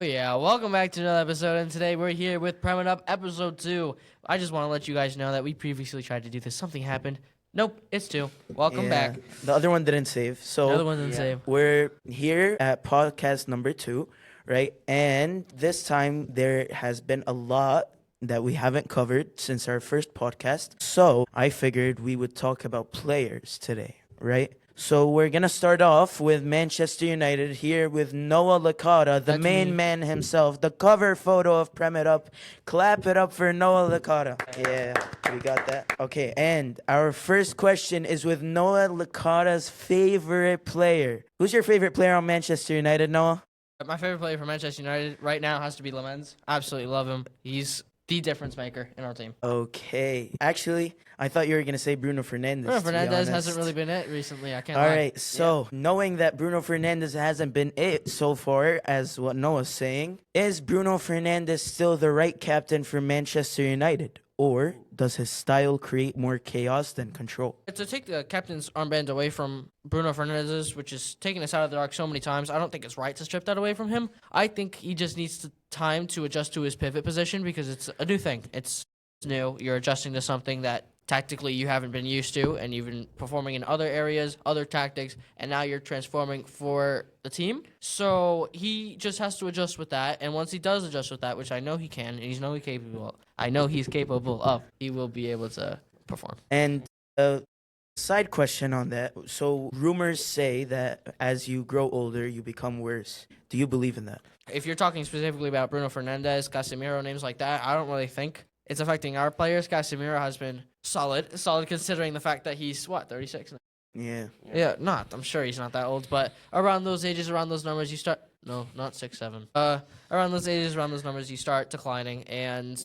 Yeah, welcome back to another episode, and today we're here with PremItUp episode 2. I just want to let you guys know that we previously tried to do this. Something happened. Nope, it's 2. Welcome back. The other one didn't save. So Another one didn't save. we're here at podcast number 2, right? And this time there has been a lot that we haven't covered since our first podcast. So I figured we would talk about players today, right? So we're going to start off with Manchester United here with Noah Licata, the That's main me. man himself, the cover photo of PremItUp. Clap it up for Noah Licata. Yeah, we got that. Okay, and our first question is with Noah Licata's favorite player. Who's your favorite player on Manchester United, Noah? My favorite player for Manchester United right now has to be Lamens. Absolutely love him. He's the difference maker in our team. Okay. Actually, I thought you were going to say Bruno Fernandes. Bruno to be Fernandes hasn't honest. really been it recently. I can't All lie. right, so knowing that Bruno Fernandes hasn't been it so far, as what Noah's saying, is Bruno Fernandes still the right captain for Manchester United? Or does his style create more chaos than control? To take the captain's armband away from Bruno Fernandes, which is taking us out of the arc so many times, I don't think it's right to strip that away from him. I think he just needs time to adjust to his pivot position because it's a new thing. It's new. You're adjusting to something that tactically you haven't been used to, and you've been performing in other areas, other tactics, and now you're transforming for the team. So he just has to adjust with that, and once he does adjust with that, which I know he can, and I know he's capable of, he will be able to perform. And a side question on that. So rumors say that as you grow older, you become worse. Do you believe in that? If you're talking specifically about Bruno Fernandes, Casemiro, names like that, I don't really think it's affecting our players. Casemiro has been solid considering the fact that he's, 36 now? Yeah. Yeah, I'm sure he's not that old, but around those ages, around those numbers, you start, no, not 6, 7. Around those ages, around those numbers, you start declining, and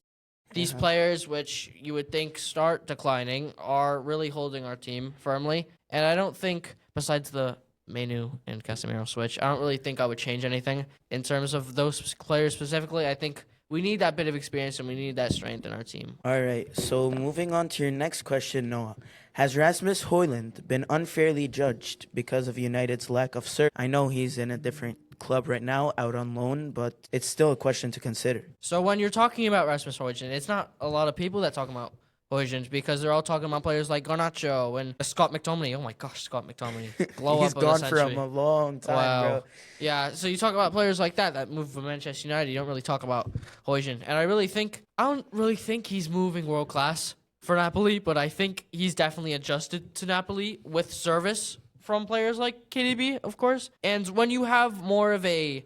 these players, which you would think start declining, are really holding our team firmly, and I don't think, besides the Menu and Casemiro switch, I don't really think I would change anything in terms of those players specifically. I think we need that bit of experience and we need that strength in our team. All right, so moving on to your next question, Noah. Has Rasmus Højlund been unfairly judged because of United's lack of service? I know he's in a different club right now, out on loan, but it's still a question to consider. So when you're talking about Rasmus Højlund, it's not a lot of people that talk about Højlund because they're all talking about players like Garnacho and Scott McTominay. Oh my gosh, Scott McTominay. Glow He's up of the gone century. from a long time, bro. Yeah, so you talk about players like that move from Manchester United. You don't really talk about Højlund. And I don't really think he's moving world class for Napoli, but I think he's definitely adjusted to Napoli with service from players like KDB, of course. And when you have more of a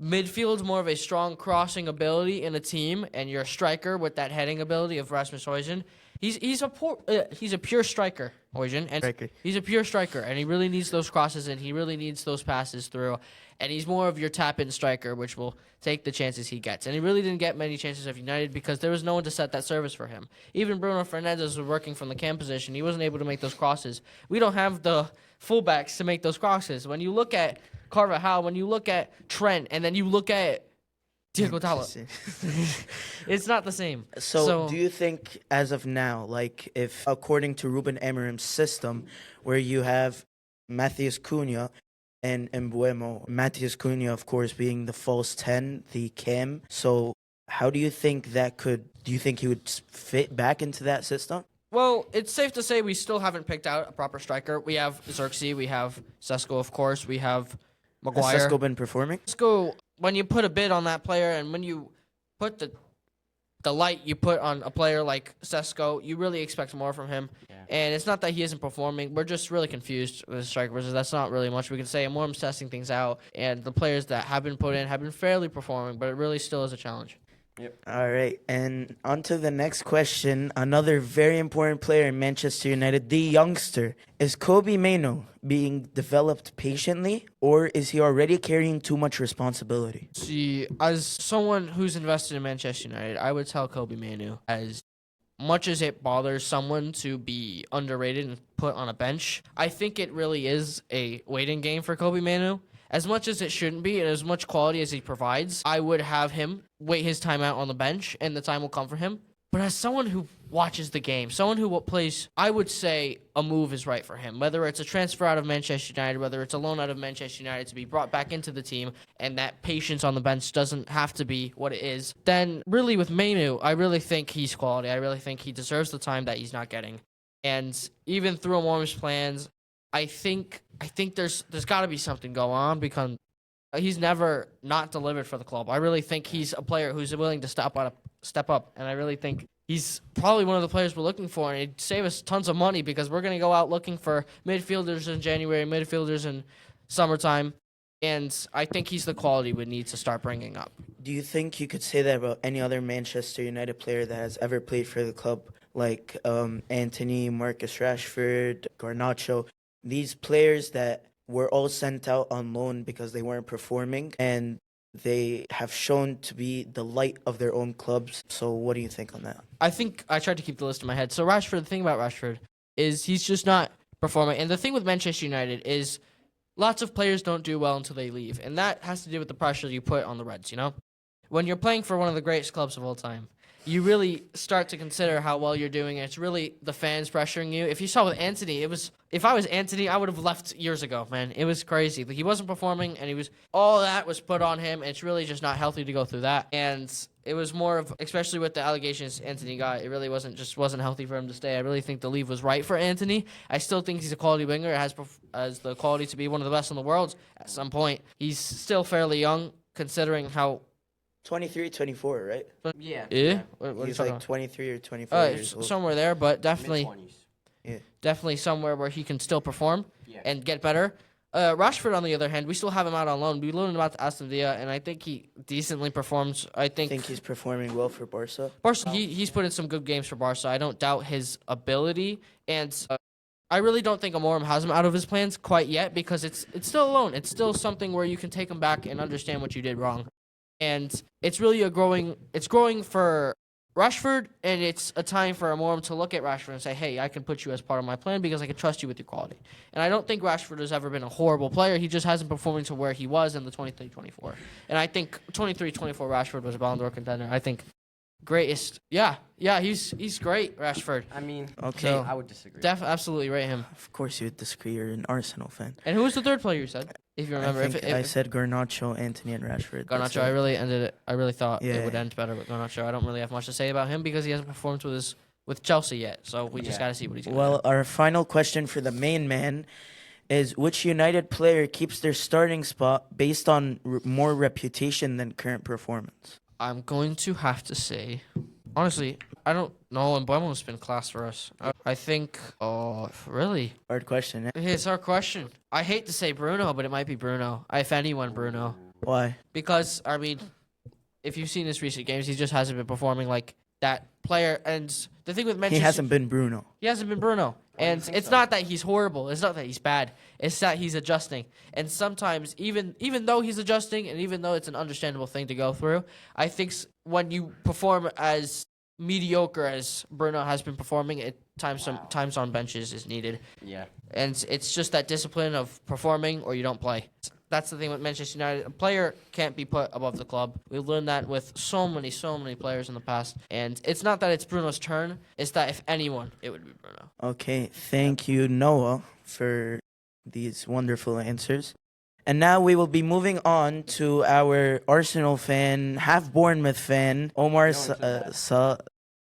midfield, more of a strong crossing ability in a team, and you're a striker with that heading ability of Rasmus Højlund, he's a pure striker, Højlund, and Striker. he's a pure striker, and he really needs those crosses and he really needs those passes through, and he's more of your tap-in striker, which will take the chances he gets. And he really didn't get many chances of United because there was no one to set that service for him. Even Bruno Fernandes was working from the cam position. He wasn't able to make those crosses. We don't have the fullbacks to make those crosses. When you look at Carvajal, when you look at Trent, and then you look at Diego Dalot, it's not the same. So do you think, as of now, like if according to Ruben Amorim's system, where you have Matheus Cunha and Mbuemo, Matheus Cunha, of course, being the false 10, the cam, so how do you think do you think he would fit back into that system? Well, it's safe to say we still haven't picked out a proper striker. We have Xerxes, we have Sesko, of course, we have Maguire. Has Sesko been performing? Sesko, when you put a bid on that player and when you put the light you put on a player like Sesko, you really expect more from him. Yeah. And it's not that he isn't performing. We're just really confused with strikers. That's not really much we can say. Amorum's testing things out, and the players that have been put in have been fairly performing, but it really still is a challenge. Yep. All right, and on to the next question. Another very important player in Manchester United, the youngster. Is Kobe Mainoo being developed patiently, or is he already carrying too much responsibility? See, as someone who's invested in Manchester United, I would tell Kobe Mainoo, as much as it bothers someone to be underrated and put on a bench, I think it really is a waiting game for Kobe Mainoo. As much as it shouldn't be, and as much quality as he provides, I would have him wait his time out on the bench, and the time will come for him. But as someone who watches the game, someone who plays, I would say a move is right for him. Whether it's a transfer out of Manchester United, whether it's a loan out of Manchester United to be brought back into the team, and that patience on the bench doesn't have to be what it is, then really with Mainu, I really think he's quality. I really think he deserves the time that he's not getting. And even through Amor's plans, I think there's got to be something going on because he's never not delivered for the club. I really think he's a player who's willing to step up, and I really think he's probably one of the players we're looking for, and it'd save us tons of money because we're going to go out looking for midfielders in January, midfielders in summertime, and I think he's the quality we need to start bringing up. Do you think you could say that about any other Manchester United player that has ever played for the club, like Anthony, Marcus Rashford, Garnacho, these players that were all sent out on loan because they weren't performing, and they have shown to be the light of their own clubs. So what do you think on that? I think I tried to keep the list in my head. So Rashford, the thing about Rashford is he's just not performing. And the thing with Manchester United is lots of players don't do well until they leave. And that has to do with the pressure you put on the Reds, you know? When you're playing for one of the greatest clubs of all time, you really start to consider how well you're doing. It's really the fans pressuring you. If you saw with Anthony, if I was Anthony, I would have left years ago, man. It was crazy. He wasn't performing, and all that was put on him. And it's really just not healthy to go through that. And it was more of, especially with the allegations Anthony got, it really wasn't healthy for him to stay. I really think the leave was right for Anthony. I still think he's a quality winger. Has the quality to be one of the best in the world at some point. He's still fairly young, considering how 23, 24, right? Yeah. Yeah? What He's are you like talking 23 or 24 years about? old. Somewhere there, but definitely Mid-20s. definitely somewhere where he can still perform Yeah. and get better. Rashford, on the other hand, we still have him out on loan. We loaned him out to Aston Villa, and I think he decently performs. I think He's performing well for Barca. Barca, he's put in some good games for Barca. I don't doubt his ability, and I really don't think Amorim has him out of his plans quite yet because it's still a loan. It's still something where you can take him back and understand what you did wrong. And it's really growing for Rashford, and it's a time for Amorim to look at Rashford and say, hey, I can put you as part of my plan because I can trust you with your quality. And I don't think Rashford has ever been a horrible player. He just hasn't performed to where he was in the 23-24. And I think 23-24 Rashford was a Ballon d'Or contender. I think greatest. Yeah, he's great, Rashford. I mean, Okay. So- I would disagree. Absolutely rate him. Of course you would disagree. You're an Arsenal fan. And who was the third player you said? If you remember. I said Garnacho, Anthony, and Rashford. That's Garnacho, it. I really thought Yeah. it would end better with Garnacho. I don't really have much to say about him because he hasn't performed with Chelsea yet. So we just Yeah. got to see what he's going to Well, our final question for the main man is which United player keeps their starting spot based on more reputation than current performance? I'm going to have to say, honestly, I don't know. And Buemo's been class for us. I think, really? Hard question. Eh? It's our question. I hate to say Bruno, but it might be Bruno. If anyone, Bruno. Why? Because, I mean, if you've seen his recent games, he just hasn't been performing like that player. And the thing with Manchester... He hasn't been Bruno. He hasn't been Bruno. And it's not that he's horrible. It's not that he's bad. It's that he's adjusting. And sometimes, even though he's adjusting, and even though it's an understandable thing to go through, I think when you perform as mediocre as Bruno has been performing, times on benches is needed. Yeah. And it's just that discipline of performing or you don't play. That's the thing with Manchester United. A player can't be put above the club. We learned that with so many players in the past. And it's not that it's Bruno's turn. It's that if anyone, it would be Bruno. Okay, thank you, Noah, for these wonderful answers. And now we will be moving on to our Arsenal fan, half Bournemouth fan, Omar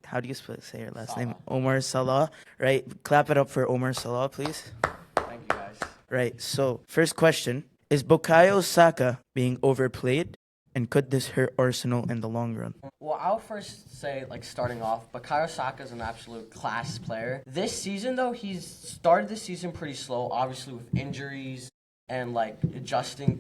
how do you say your last name? Omar Salah, right? Clap it up for Omar Salah, please. Thank you, guys. Right, so first question, is Bukayo Saka being overplayed? And could this hurt Arsenal in the long run? Well, I'll first say, starting off, Bukayo Saka is an absolute class player. This season, though, he's started the season pretty slow, obviously with injuries and, adjusting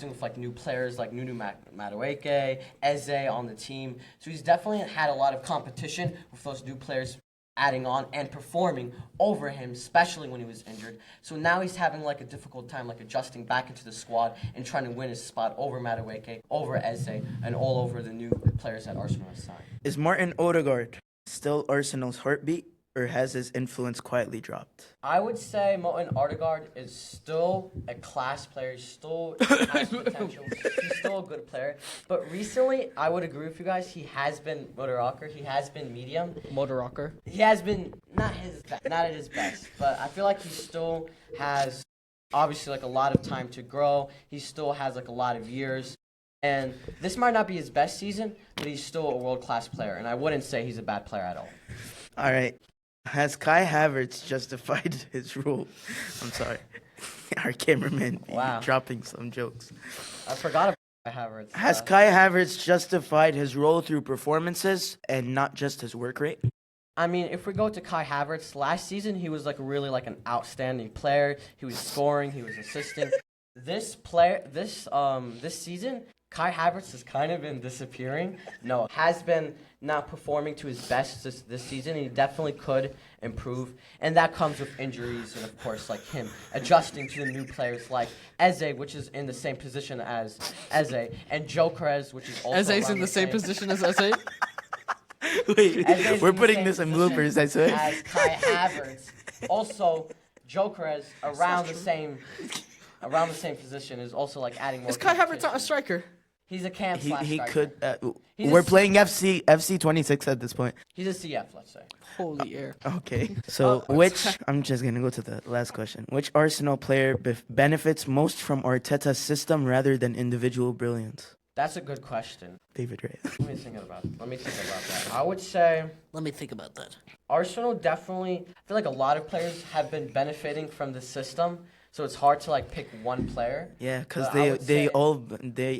with, new players like Nunu Madueke, Eze on the team. So he's definitely had a lot of competition with those new players adding on and performing over him, especially when he was injured. So now he's having a difficult time adjusting back into the squad and trying to win his spot over Madueke, over Eze, and all over the new players that Arsenal has signed. Is Martin Odegaard still Arsenal's heartbeat? or has his influence quietly dropped? I would say Moten Ardegaard is still a class player. He still has potential. He's still a good player. But recently, I would agree with you guys. He has been Motor He has been medium. Motor rocker. He has been not at his best. But I feel like he still has obviously like a lot of time to grow. He still has like a lot of years. And this might not be his best season, but he's still a world-class player. And I wouldn't say he's a bad player at all. All right. Has Kai Havertz justified his role? I'm sorry. Our cameraman be Wow. dropping some jokes. I forgot about Havertz. Has Kai Havertz justified his role through performances and not just his work rate? I mean, if we go to Kai Havertz, last season he was like really like an outstanding player. He was scoring, he was assisting. This season, Kai Havertz has kind of been disappearing. No, has been not performing to his best this season. He definitely could improve, and that comes with injuries and of course like him adjusting to the new players like Eze, which is in the same position as Eze, and Jokeres, which is also Eze's around in the same position as Eze. Wait, Eze's we're in the putting same this in position bloopers, I swear. As Kai Havertz, also Jokeres around the same position is also like adding more. Is Kai Havertz not a competition. striker? He's a cam He slash striker. could. He's a We're C- playing FC 26 at this point. He's a CF, let's say. Holy air. Okay. So, I'm just going to go to the last question. Which Arsenal player benefits most from Arteta's system rather than individual brilliance? That's a good question. David Reyes. Let me think about that. I would say Let me think about that. Arsenal definitely. I feel like a lot of players have been benefiting from the system, so it's hard to like pick one player. Yeah, because I would say-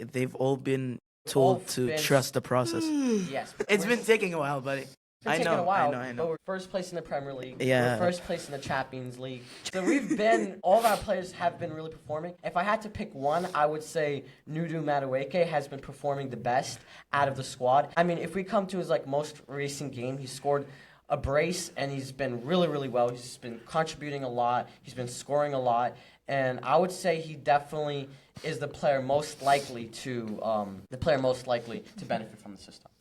they've all been told all to been- trust the process. Yes, It's been taking a while, buddy. It's been I taking know, a while, I know. but we're first place in the Premier League. Yeah. We're first place in the Champions League. So all of our players have been really performing. If I had to pick one, I would say Nudu Madueke has been performing the best out of the squad. I mean, if we come to his like most recent game, he scored a brace and he's been really, really well. He's been contributing a lot. He's been scoring a lot. And I would say he definitely is the player most likely to benefit from the system.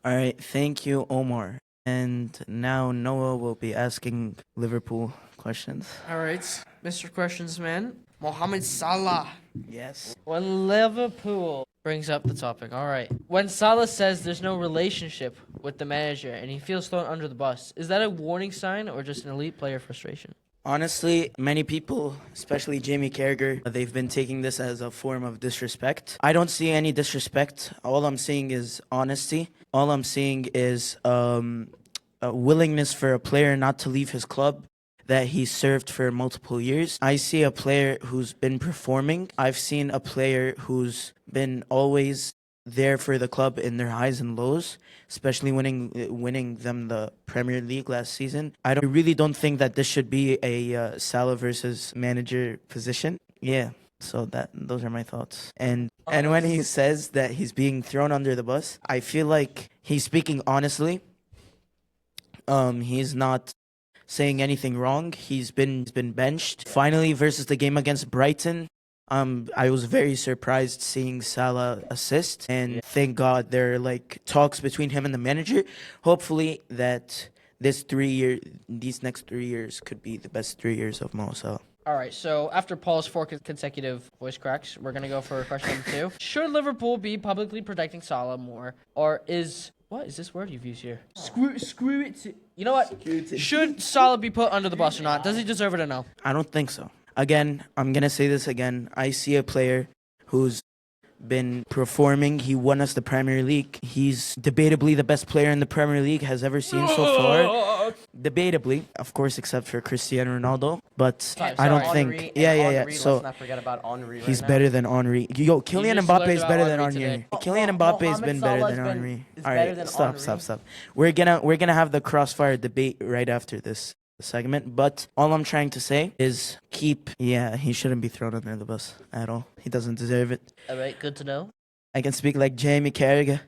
All right, thank you, Omar. And now Noah will be asking Liverpool questions. All right, Mr. Questions Man, Mohamed Salah. Yes. When Liverpool brings up the topic, all right. When Salah says there's no relationship with the manager and he feels thrown under the bus, is that a warning sign or just an elite player frustration? Honestly, many people, especially Jamie Carragher, they've been taking this as a form of disrespect. I don't see any disrespect. All I'm seeing is honesty. All I'm seeing is a willingness for a player not to leave his club that he served for multiple years. I see a player who's been performing. I've seen a player who's been always there for the club in their highs and lows, especially winning them the Premier League last season. I really don't think that this should be a Salah versus manager position. Yeah, so those are my thoughts. And when he says that he's being thrown under the bus, I feel like he's speaking honestly. He's not saying anything wrong. He's been benched. Finally, versus the game against Brighton, I was very surprised seeing Salah assist, and thank God there are like talks between him and the manager. Hopefully that these next 3 years could be the best 3 years of Mo Salah. All right, so after Paul's 4 consecutive voice cracks, we're going to go for question number 2. Should Liverpool be publicly protecting Salah more, or what is this word you've used here? Screw it. You know what? Should Salah be put under the bus or not? Does he deserve it or no? I don't think so. Again, I'm going to say this again. I see a player who's been performing. He won us the Premier League. He's debatably the best player in the Premier League has ever seen so far. Debatably, of course, except for Cristiano Ronaldo. But I don't think... Yeah. Henry, So let's not forget about Henry he's right better than Henry. Yo, Kylian just Mbappe learned is about better than Henry Henry. today. Kylian Mbappe has Mohamed been better Salah's than been- Henry. is All better right, than stop. Henry. We're gonna have the crossfire debate right after this segment, but all I'm trying to say is he shouldn't be thrown under the bus at all. He doesn't deserve it. All right, good to know. I can speak like Jamie Carragher.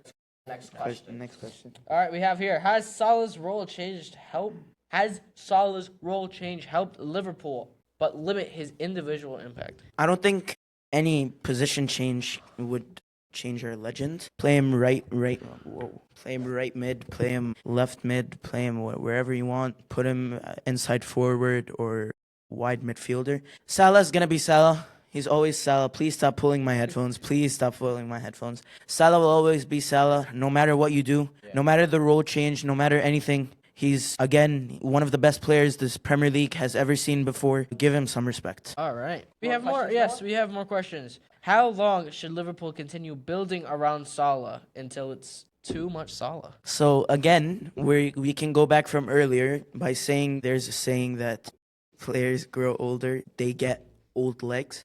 Next question. Next question. All right, we have here, has Salah's role change helped Liverpool, but limit his individual impact? I don't think any position change would change our legend. Play him right, play him right mid, play him left mid, play him wherever you want. Put him inside forward or wide midfielder. Salah's gonna be Salah. He's always Salah. Please stop pulling my headphones. Please stop pulling my headphones. Salah will always be Salah, no matter what you do, no matter the role change, no matter anything. He's, again, one of the best players this Premier League has ever seen before. Give him some respect. All right. We More have more. questions, Yes, Noah? we have more questions. How long should Liverpool continue building around Salah until it's too much Salah? So, again, we can go back from earlier by saying there's a saying that players grow older, they get old legs.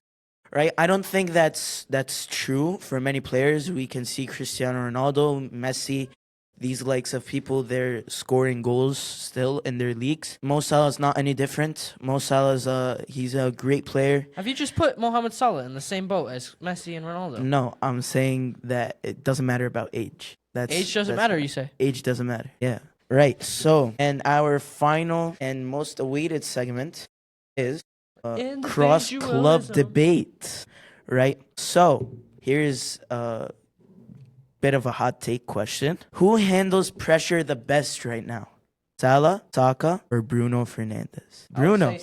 Right? I don't think that's true for many players. We can see Cristiano Ronaldo, Messi, these likes of people, they're scoring goals still in their leagues. Mo Salah's not any different. Mo Salah's he's a great player. Have you just put Mohamed Salah in the same boat as Messi and Ronaldo? No, I'm saying that it doesn't matter about age. Age doesn't matter, you say? Age doesn't matter. Yeah. Right. So, and our final and most awaited segment is cross club Individualism. debate. Right. So, here's bit of a hot take question. Who handles pressure the best right now? Salah, Saka, or Bruno Fernandes? Bruno.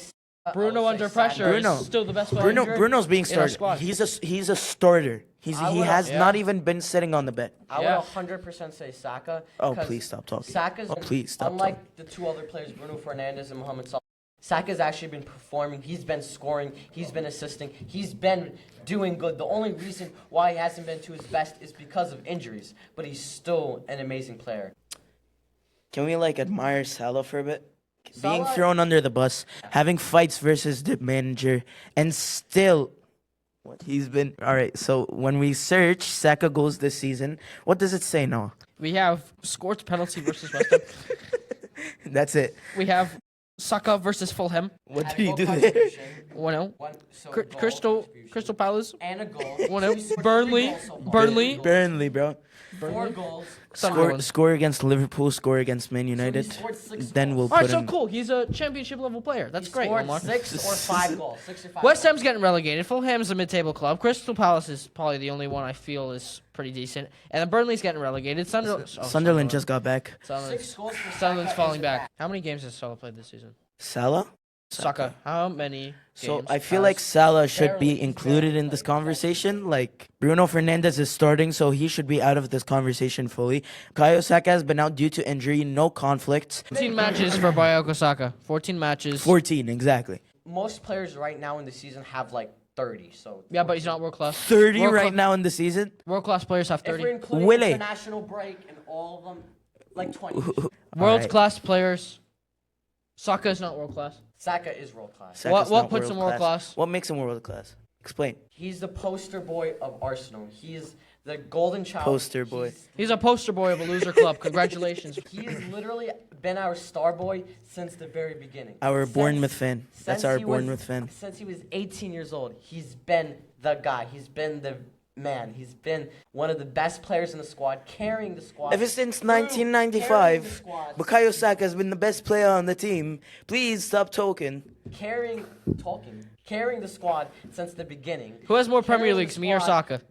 Bruno under pressure Bruno. is still the best player. Bruno's being in our started. squad. He's a starter. He has yeah. not even been sitting on the bench. I Yeah. would 100% say Saka. Oh, 'cause please stop talking. Saka's Please stop unlike the two other players, Bruno Fernandes and Mohamed Salah. Saka's actually been performing. He's been scoring. He's been assisting. He's been doing good. The only reason why he hasn't been to his best is because of injuries. But he's still an amazing player. Can we admire Salah for a bit? Being Salah- thrown under the bus, having fights versus the manager, and still, what he's been. All right. So when we search Saka goals this season, what does it say, Noah? We have scored penalty versus West Ham. That's it. We have Saka versus Fulham. What Had did a he goal do there? contribution, 1-0. goal Crystal contribution, Palace. and a goal. 1-0. So he scored Burnley. 3 goals so far. Burnley. Burnley, bro. 4 goals. Sunderland. Score against Liverpool, score against Man United. scored 6 Then we'll goals. All right, put so him. cool. He's a championship level player. That's He great, scored Omar. 6 or 5 goals. 6 or 5 West goals. Ham's getting relegated. Fulham's a mid-table club. Crystal Palace is probably the only one I feel is pretty decent. And then Burnley's getting relegated. Sunderland just got back. 6 goals for Sunderland's Saka falling is back. bad. How many games has Salah played this season? Salah? Saka. How many games? So I feel like Salah should be included in this conversation. Like Bruno Fernandes is starting, so he should be out of this conversation fully. Bukayo Saka has been out due to injury, no conflicts. 14 matches for Bukayo Saka. 14 matches. 14, exactly. Most players right now in the season have 30. So Yeah, but he's not world class. 30 World right cla- now in the season. World class players have if we're 30. including Willie. international break and all of them, 20. World Alright. class players. Saka is not world class. Saka is world class. Saka's What not puts him world class? What makes him world class? Explain. He's the poster boy of Arsenal. He's the golden child. Poster boy. He's a poster boy of a loser club. Congratulations. He's literally been our star boy since the very beginning. Our Since- Bournemouth fan. That's since our he was- Bournemouth fan. Since he was 18 years old, he's been the guy. He's been the man. He's been one of the best players in the squad, carrying the squad. Ever since carrying 1995, the squad, Bukayo Saka has been the best player on the team. Please stop talking. carrying the squad since the beginning. Who has more Premier Carrying the Leagues, me or squad- Saka?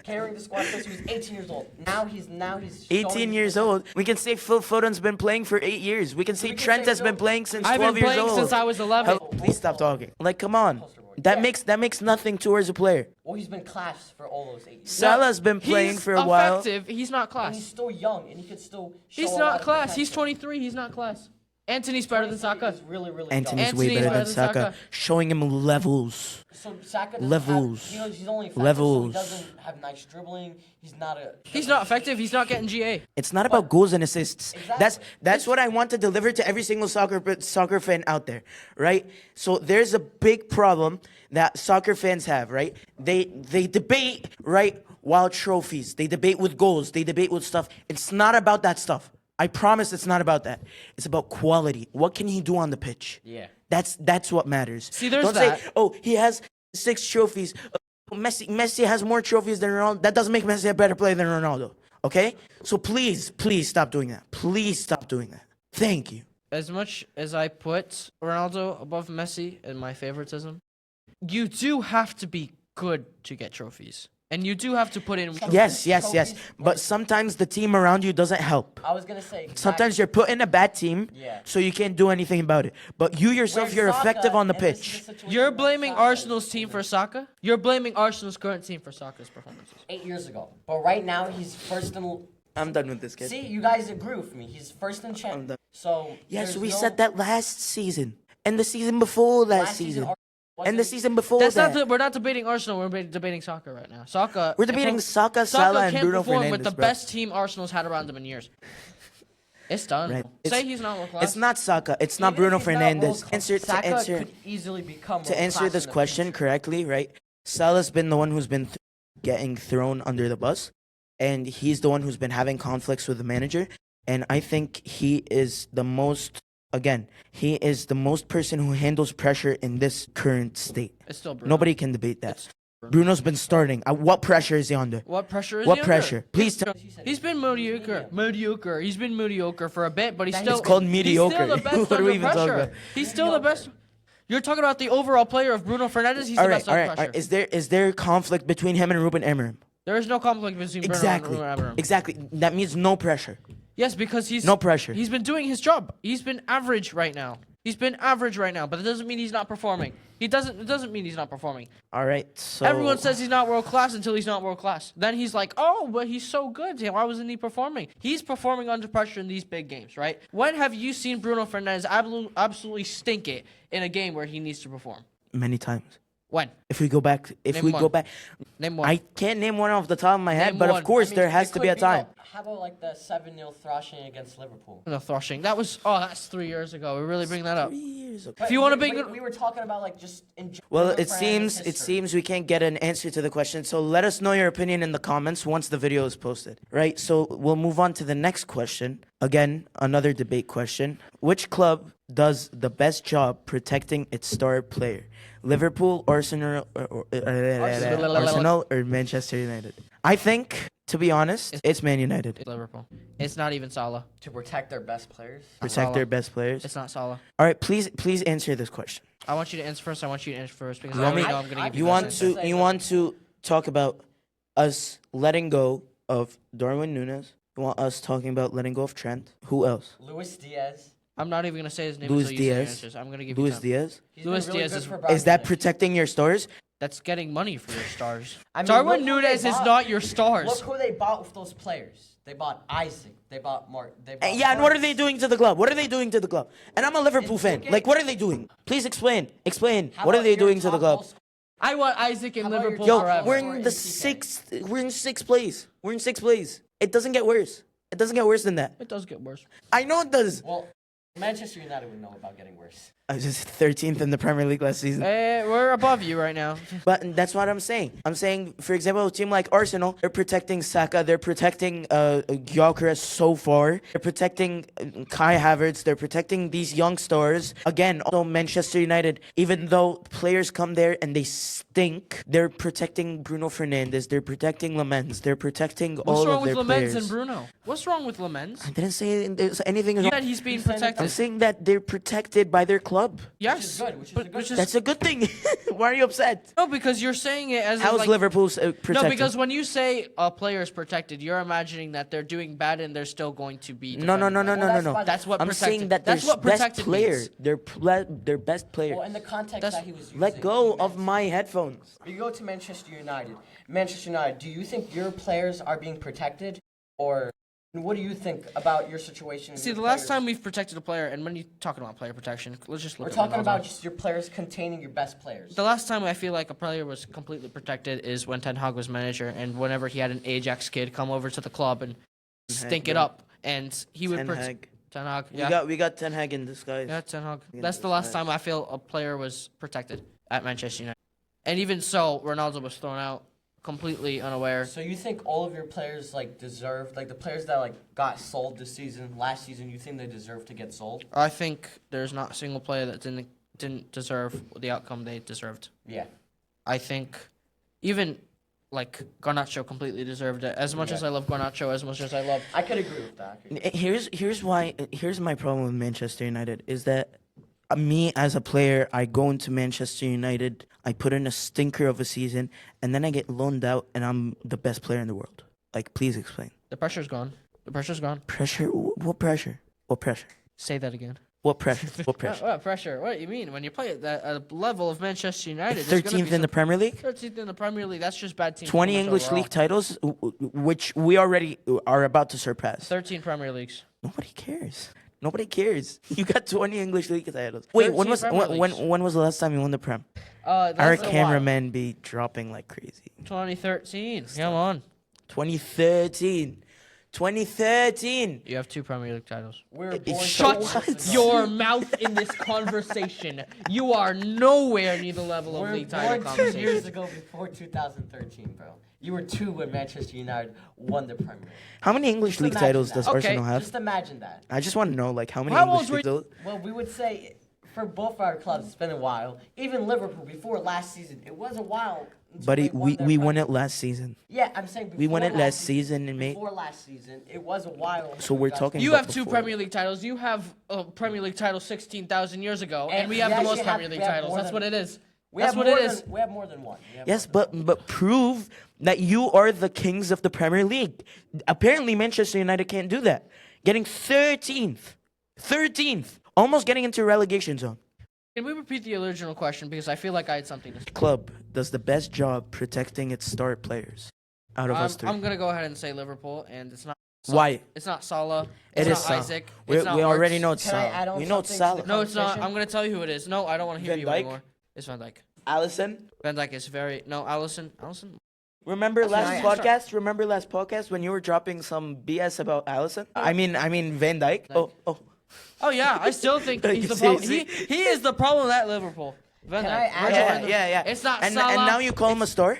Carrying the squad since he was 18 years old. Now he's 18 showing years his- old. We can say Phil Foden's been playing for 8 years. We can say We can Trent say has been Phil- playing since I've 12 been years playing old. since I was 11. Please stop talking. Come on. That Yeah. makes nothing towards a player. Well, he's been class for all those 8 years. Salah's been playing He's for a while. effective. He's not And he's class. still young, and he could still show He's a lot not of class. He's potential. 23. He's not class. Anthony's better than Saka. He's really, really Anthony's young. way Anthony's better than Saka, showing him levels. So Saka doesn't Levels. Have, he's only effective, Levels. So he doesn't have nice dribbling. He's not a. He's not effective. He's not getting GA. It's not about goals and assists. Exactly. That's what I want to deliver to every single soccer fan out there, right? So there's a big problem that soccer fans have, right? They debate, right, wild trophies. They debate with goals. They debate with stuff. It's not about that stuff. I promise it's not about that. It's about quality. What can he do on the pitch? Yeah. That's what matters. See, there's Don't that. say, oh, he has 6 trophies. Messi has more trophies than Ronaldo. That doesn't make Messi a better player than Ronaldo. Okay? So please stop doing that. Please stop doing that. Thank you. As much as I put Ronaldo above Messi in my favoritism, you do have to be good to get trophies. And you do have to put in. Yes, yes, yes. Trophies, But sometimes the team around you doesn't help. I was gonna say. Sometimes you're put in a bad team, Yeah. so you can't do anything about it. But you yourself, you're effective on the pitch. You're blaming Arsenal's team for Saka? You're blaming Arsenal's current team for Saka's performances. 8 years ago, but right now he's first in. I'm done with this kid. See, you guys agree with me. He's first in I'm champ. done. So Yes, there's we no- said that last season. And the season before last season. And the wasn't- season before That's that. not. We're not debating Arsenal. We're debating Saka right now. Saka. We're debating Saka, Salah, and can't Bruno perform Fernandes, with the bro. best team Arsenal's had around them in years. It's done. Right. Say It's- he's not world class. It's not Saka. It's not Even Bruno if he's not Fernandes. world-class, Answer Saka could easily become to answer world-class this in the question future. correctly, right? Salah's been the one who's been getting thrown under the bus, and he's the one who's been having conflicts with the manager. And I think he is the most. Again, he is the most person who handles pressure in this current state. It's still Bruno. Nobody can debate that. It's Bruno's been starting. What pressure is he under? What pressure is What he under? pressure? Please tell. He's been mediocre. Mediocre. He's been mediocre for a bit, but he's It's still. called He's mediocre. still the best What are under we even talking pressure. about? He's still the best. You're talking about the overall player of Bruno Fernandes. He's All the right, best all under right, all pressure. right. Is there conflict between him and Ruben Amorim? There is no conflict between Exactly. Bruno and Amorim. Exactly. That means no pressure. Yes, because he's No pressure. He's been doing his job. He's been average right now. He's been average right now, but it doesn't mean he's not performing. It doesn't mean he's not performing. All right. So Everyone says he's not world class until he's not world class. Then he's like, oh, but he's so good. Why wasn't he performing? He's performing under pressure in these big games, right? When have you seen Bruno Fernandes absolutely stink it in a game where he needs to perform? many times. When? If we go back, Name one. Name one. I can't name one off the top of my head, Name but one. of course I mean, there has it to could be a time. How about like the 7-0 thrashing against Liverpool? The thrashing. That's 3 years ago. We really bring that up. 3 years ago. If you wanna we, bring- we were talking about like just in Well, Bruno it Fernandes' seems history. we can't get an answer to the question. So let us know your opinion in the comments once the video is posted. Right? So we'll move on to the next question. Again, another debate question. Which club does the best job protecting its star player? Liverpool, Arsenal, or Manchester United? I think, to be honest, it's Man United. It's Liverpool. It's not even Salah. to protect their best players. Protect their best players. It's not Salah. All right, please answer this question. I want you to answer first. I want you to answer first because You I want already me- know I'm gonna give You the want best to answer. you want to talk about us letting go of Darwin Núñez? You want us talking about letting go of Trent? Who else? Luis Diaz. I'm not even gonna say his name Luis until you say your Diaz. answers. I'm gonna give Luis you time. Diaz? He's Luis been really Diaz good is- for Is that Bayern. protecting your stars? That's getting money for your stars. I mean, Darwin look who they Núñez is bought. not your stars. Look who they bought with those players. They bought Isaac. They bought Mark. They bought Yeah, and what are Curtis. they doing to the club? What are they doing to the club? And I'm a Liverpool fan. okay. Like, what are they doing? Please explain. Explain. How What are about they your doing to the top club? goal scorer? I want Isaac in How about your Liverpool Yo, forever. we're Or in the NCK. sixth. We're in sixth place. We're in sixth place. It doesn't get worse. It doesn't get worse than that. It does get worse. I know it does. Well, Manchester United would know about getting worse. I was just 13th in the Premier League last season. We're above you right now. But that's what I'm saying. I'm saying, for example, a team like Arsenal, they're protecting Saka, they're protecting Gyökeres so far, they're protecting Kai Havertz, they're protecting these young stars. Again, also Manchester United, even though players come there and they stink, they're protecting Bruno Fernandes, they're protecting Lemens, they're protecting What's all wrong of with their Lemens players. and Bruno? What's wrong with Lemens? I didn't say there's anything You wrong. said he's being He's saying that I'm protected. saying that they're protected by their club. Yes, good, which is but a good thing. That's a good thing. Why are you upset? no, because you're saying it as if, How's like, Liverpool protected? No, because when you say a player is protected, you're imagining that they're doing bad and they're still going to be. No, defended by them. Well, that's why- That's what I'm protected. saying that That's their what best protected player, means. their best player. Well, in the context That's- that he was using. Let go he of meant- my headphones. You go to Manchester United. Manchester United, do you think your players are being protected? Or what do you think about your situation? and See, your the last players? time we've protected a player, and when you're talking about player protection, let's just look We're at talking Ronaldo. about just your players containing your best players. The last time I feel like a player was completely protected is when Ten Hag was manager, and whenever he had an Ajax kid come over to the club and stink it bro. up, and he would Ten protect Hag. Ten Hag. We Yeah, got Ten Hag in disguise. yeah, Ten Hag. Yeah, That's the last nice. time I feel a player was protected at Manchester United, and even so, Ronaldo was thrown out completely unaware. So you think all of your players like deserve, like the players that like got sold this season, last season, you think they deserve to get sold? I think there's not a single player that didn't deserve the outcome they deserved. Yeah. I think even like Garnacho completely deserved it. As much Yeah. as I love Garnacho, as much as I love I could agree with that. Here's my problem with Manchester United is that Me as a player, I go into Manchester United, I put in a stinker of a season, and then I get loaned out, and I'm the best player in the world. Like, please explain. The pressure's gone. The pressure's gone. Pressure? What pressure? What pressure? Say that again. What pressure? What pressure? What pressure? What do you mean? When you play at that level of Manchester United, there's gonna 13th in the Premier League? 13th in the Premier League. That's just bad teams. 20 pretty much English overall. League titles, which we already are about to surpass. 13 Premier Leagues. Nobody cares. Nobody cares. You got 20 English League titles. Wait, 13 Premier when was the last time you won the Prem? That's Our a while. cameramen be dropping like crazy. 2013. Come on. 2013. 2013. You have 2 Premier League titles. We were born Shut 2 years ago. your mouth in this conversation. You are nowhere near the level of We were league title born 2 years conversation. ago before 2013, bro. You were 2 when Manchester United won the Premier League. How many English Just League imagine titles that. does Okay, Arsenal have? Just imagine that. I just want to know, like, how many How English old were League titles? Well, we would say for both our clubs, it's been a while. Even Liverpool, before last season, it was a while. until But they won their we won Premier it last season. Yeah, I'm saying before We won it last last season in May. Before last season, it was a while. So we're talking You about have 2 before. Premier League titles. You have a Premier League title 16,000 years ago, and And we we have the actually most have- Premier League we have titles. more That's than- what it is. We That's have what more it than, is. We have more than one. We have Yes, more than but prove that you are the kings of the Premier League. Apparently, Manchester United can't do that. Getting 13th, almost getting into relegation zone. Can we repeat the original question because I feel like I had something to say. Club does the best job protecting its star players out of us 3. I'm gonna go ahead and say Liverpool, and it's not. Why? It's not Salah. It It's is not Salah. Isaac. We It's not already Wirtz. know it's Can I Salah. add on We know it's something to Salah. the No, it's not. competition? I'm gonna tell you who it is. No, I don't want to hear Van you Dijk? anymore. It's Van Dijk. Allison, Van Dijk is very no. Allison. remember Can last I- podcast? Remember last podcast when you were dropping some BS about Allison? I mean Van Dijk. Oh. Oh yeah, I still think Like, he's the problem. seriously? He is the problem at Liverpool. Van Can Dijk. I add Virgil on? van Dijk. Yeah. It's not And Salah. now you call him a star?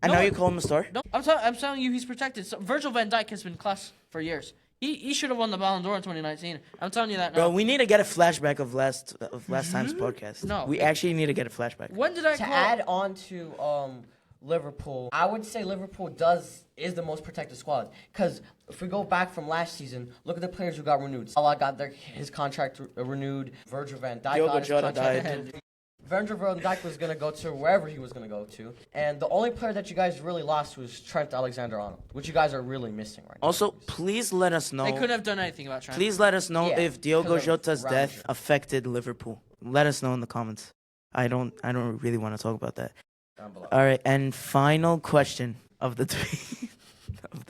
And No, now you call him a star? No, I'm telling you, he's protected. So Virgil van Dijk has been class for years. He should have won the Ballon d'Or in 2019. I'm telling you that now. Bro, we need to get a flashback of last time's podcast. No. We actually need to get a flashback. When did I To call? add on to Liverpool, I would say Liverpool is the most protected squad. Because if we go back from last season, look at the players who got renewed. Salah got his contract renewed. Virgil van Dijk Diogo got his Jota contract died. renewed. Virgil van Dijk was going to go to wherever he was going to go to. And the only player that you guys really lost was Trent Alexander-Arnold, which you guys are really missing right now. Also, please let us know. They couldn't have done anything about Trent. Please let us know Yeah, if Diogo because of Jota's death Ramsey. affected Liverpool. Let us know in the comments. I don't really want to talk about that. Down below. All right, and final question of the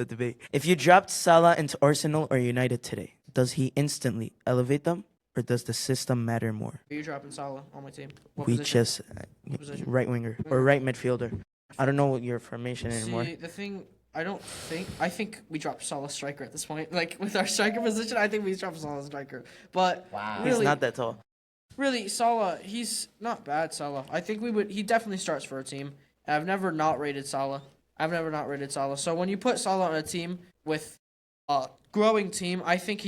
debate. If you dropped Salah into Arsenal or United today, does he instantly elevate them or does the system matter more? Are you dropping Salah on my team? What We position? just position? right winger or right midfielder. I don't know your formation anymore. See, the thing, I think we dropped Salah striker at this point. Like, with our striker position, I think we dropped Salah striker. But, Wow. He's really, not that tall. really, Salah, he's not bad, Salah. I think he definitely starts for a team. And I've never not rated Salah. So when you put Salah on a team with a growing team, I think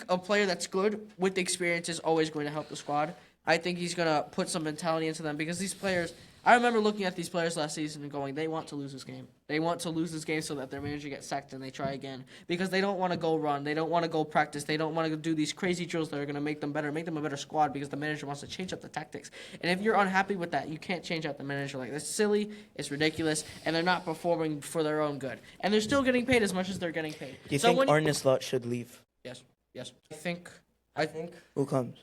a player that's good with experience is always going to help the squad. I think he's going to put some mentality into them because these players, I remember looking at these players last season and going, they want to lose this game. They want to lose this game so that their manager gets sacked and they try again because they don't want to go run. They don't want to go practice. They don't want to do these crazy drills that are going to make them better, make them a better squad because the manager wants to change up the tactics. And if you're unhappy with that, you can't change out the manager. Like, that's silly, it's ridiculous, and they're not performing for their own good. And they're still getting paid as much as they're getting paid. Do you So think when Arne Slot should leave? Yes. I think Who comes?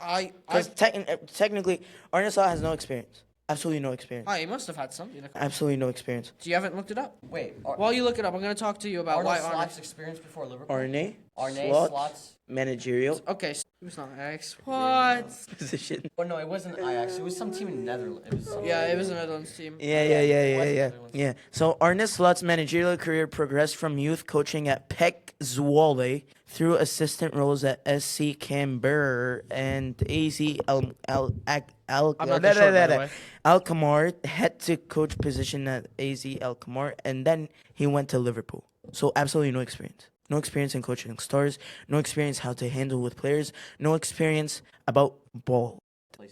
I Because technically, Arne Slot has no experience. Absolutely no experience. he must have had something. Absolutely no experience. So you haven't looked it up? wait. While you look it up, I'm going to talk to you about Arnold why Arne. Slot's experience before Liverpool. Arne Slot's Slot, managerial Okay, so he was not Ajax. What? position. Oh no, it wasn't Ajax. It was some team in Netherlands. It was some Yeah, it was a Netherlands team. Yeah. So Arne Slot's managerial career progressed from youth coaching at Pek Zwolle through assistant roles at SC Canberra and AZ I'm not too sure, by the way. Alkmaar, head to coach position at AZ Alkmaar, and then he went to Liverpool. So absolutely no experience. No experience in coaching stars, no experience how to handle with players, no experience about ball.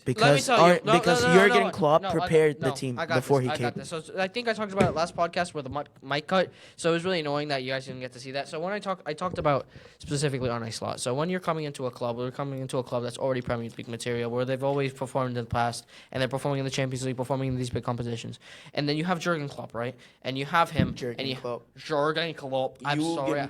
Because Jurgen Klopp prepared the team before he I came. got this. So I think I talked about it last podcast where the mic cut. So it was really annoying that you guys didn't get to see that. So when I talked about specifically on a slot. So when you're coming into a club, we're coming into a club that's already Premier League material, where they've always performed in the past, and they're performing in the Champions League, performing in these big competitions. And then you have Jurgen Klopp, right? And you have him. Jurgen Klopp. Jurgen Klopp. I'm sorry.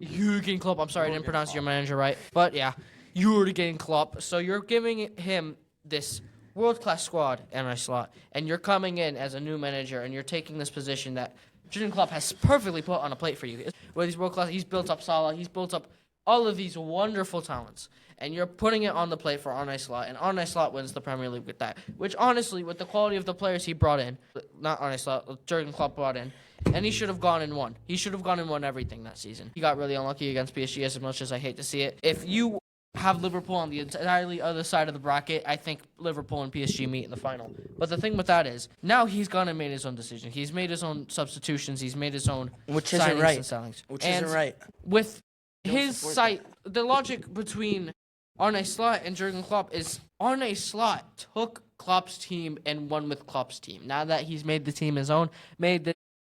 Jurgen Klopp. I'm sorry, I didn't pronounce your manager right. But yeah, Jurgen Klopp. So you're giving him this world-class squad in a slot, and you're coming in as a new manager, and you're taking this position that Jurgen Klopp has perfectly put on a plate for you. Where he's world-class, he's built up Salah, he's built up all of these wonderful talents, and you're putting it on the plate for Arne Slot, and Arne Slot wins the Premier League with that. Which, honestly, with the quality of the players he brought in, not Arne Slot, Jurgen Klopp brought in, and he should have gone and won. He should have gone and won everything that season. He got really unlucky against PSG as much as I hate to see it. If you have Liverpool on the entirely other side of the bracket, I think Liverpool and PSG meet in the final. But the thing with that is, now he's gone and made his own decision. He's made his own substitutions. He's made his own Which signings isn't right. and sellings. Which isn't right. With Don't his support site, the logic between Arne Slot and Jurgen Klopp is Arne Slot took Klopp's team and won with Klopp's team. Now that he's made the team his own,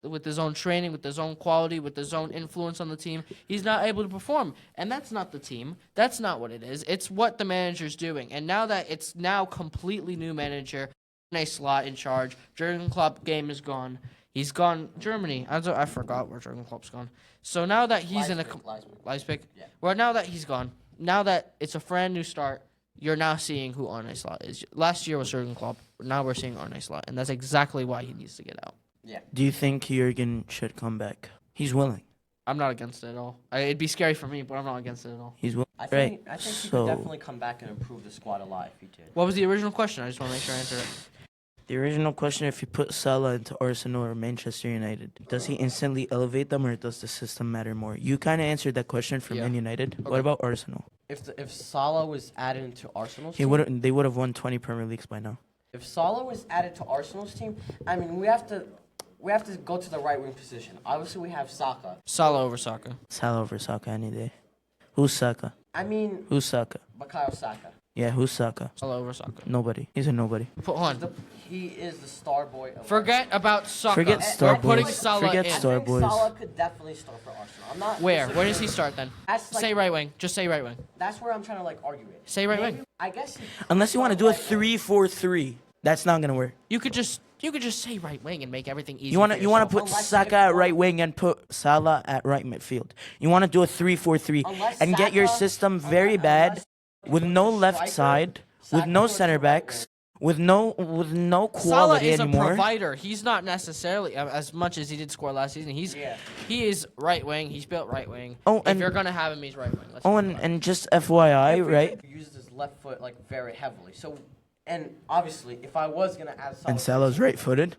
with his own training, with his own quality, with his own influence on the team, he's not able to perform. And that's not the team. That's not what it is. It's what the manager's doing. And now that it's now completely new manager, Arne Slot in charge, Jurgen Klopp game is gone. He's gone Germany. I forgot where Jurgen Klopp's gone. So now that he's Leipzig. Yeah. Well, now that he's gone, now that it's a brand new start, you're now seeing who Arne Slot is. Last year was Jurgen Klopp. Now we're seeing Arne Slot, and that's exactly why he needs to get out. Yeah. Do you think Jurgen should come back? He's willing. I'm not against it at all. It'd be scary for me, but I'm not against it at all. He's willing. I think he could definitely come back and improve the squad a lot if he did. What was the original question? I just want to make sure I answered it. The original question, if you put Salah into Arsenal or Manchester United, does he instantly elevate them or does the system matter more? You kind of answered that question for Yeah. Man United. Okay. What about Arsenal? If Salah was added into Arsenal's They team, would have won 20 Premier Leagues by now. if Salah was added to Arsenal's team, I mean, we have to go to the right wing position. Obviously, we have Saka. Salah over Saka. Salah over Saka any day. Who's Saka? I mean, Who's Saka? Bukayo Saka. Yeah, who's Saka? Salah over Saka. Nobody. He's a nobody. Put on. He is the star boy of Forget about Saka. Forget star We're putting boys. Salah Forget in. star I think boys. Salah could definitely start for Arsenal. I'm not. Where? Where does he disagreeing. start then? That's like, Say right wing. Just say right wing. That's where I'm trying to argue it. Say right Maybe- wing. I guess. Unless you want to do a 3-4-3. That's not going to work. You could just say right wing and make everything easy. You want for to yourself. put Unless Saka if at you right want- wing and put Salah at right midfield. You want to do a 3-4-3 Unless and get your Saka- system very bad with no left side, with no center backs, with no Salah quality is anymore. a provider. He's not necessarily as much as he did score last season. He is right wing. He's built right wing. Oh, if and- you're gonna have him, he's right wing. Let's Oh, talk about it. and just FYI, right? He uses his left foot very heavily. So, and obviously, if I was gonna add Salah, And Salah's right-footed.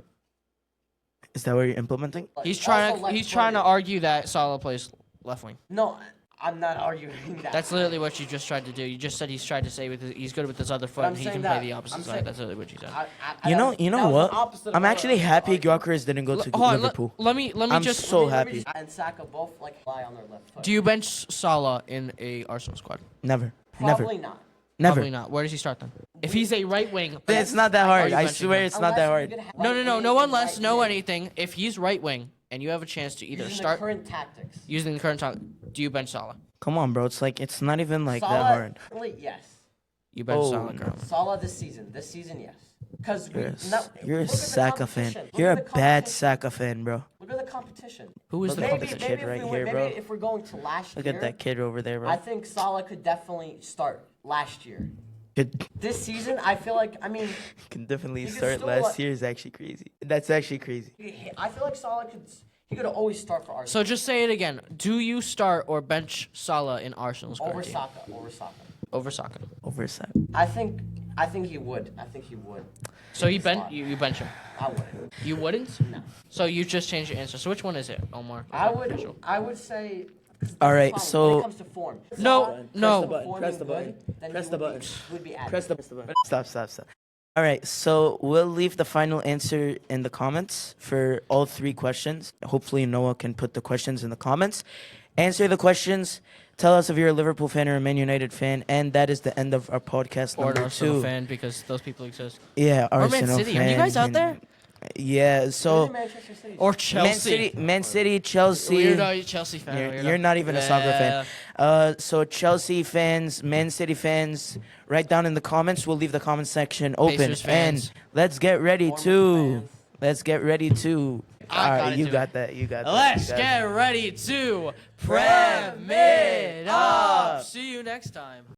Is that what you're implementing? He's also trying to left-footed. argue that Salah plays left wing. No, I'm not arguing that. That's literally what you just tried to do. You just said he's tried to say he's good with his other foot I'm and he saying can that- play the opposite I'm side. saying- That's literally what you said. You know that was the what? opposite of I'm what I actually was happy arguing. Gyökeres didn't go to Hold on, Liverpool. let me I'm just. so Maybe happy. And Saka both lie on their left foot. Do you bench Salah in a Arsenal squad? Never. Probably Never. not. Never. Probably not. Where does he start then? If he's a right wing, It's not that Are hard. you I benching swear him? it's not that hard. No, unless no anything. If he's right wing and you have a chance to either Using start the current tactics. using the current time, do you bench Salah? Come on, bro. It's not even that Salah, hard. yes. You bench Oh, Salah no. currently. Salah this season, yes. Because You're a Saka fan. You're a bad Saka fan, bro. Look at the competition. Who is Look the at competition? this kid right here, bro. Maybe if we're going to last Look year, at that kid over there, I bro. think Salah could definitely start last year. Could This season, I feel like, can definitely He could start still, last like- year is actually crazy. That's actually crazy. I feel like Salah could always start for Arsenal. So just say it again. Do you start or bench Salah in Arsenal's over current team? Saka, over Saka. Over Saka. Oversight. I think he would. So you bench him. I wouldn't. You wouldn't? No. So you just changed your answer. So which one is it, Omar? I would say. All right, When so it comes to form, No, Salah, no. performing Press the good, button. then Press he the would button. Would be added. Press the button. Stop. All right, so we'll leave the final answer in the comments for all 3 questions. Hopefully, Noah can put the questions in the comments. Answer the questions. Tell us if you're a Liverpool fan or a Man United fan, and that is the end of our podcast Or an number Arsenal 2. fan, because those people exist. Yeah, Or Man Arsenal City. fan. Are you guys out there? Yeah, so Manchester City. Or Chelsea. Man City, Chelsea. Weirdo Chelsea fan. You're weirdo. not even a soccer fan. So Chelsea fans, Man City fans, write down in the comments. We'll leave the comment section open. Pacers fans. And let's get ready Bournemouth to. fans. Let's get ready to. I All gotta right, you do got it. that. You got that. Let's you got get that. ready to Prem it up. See you next time.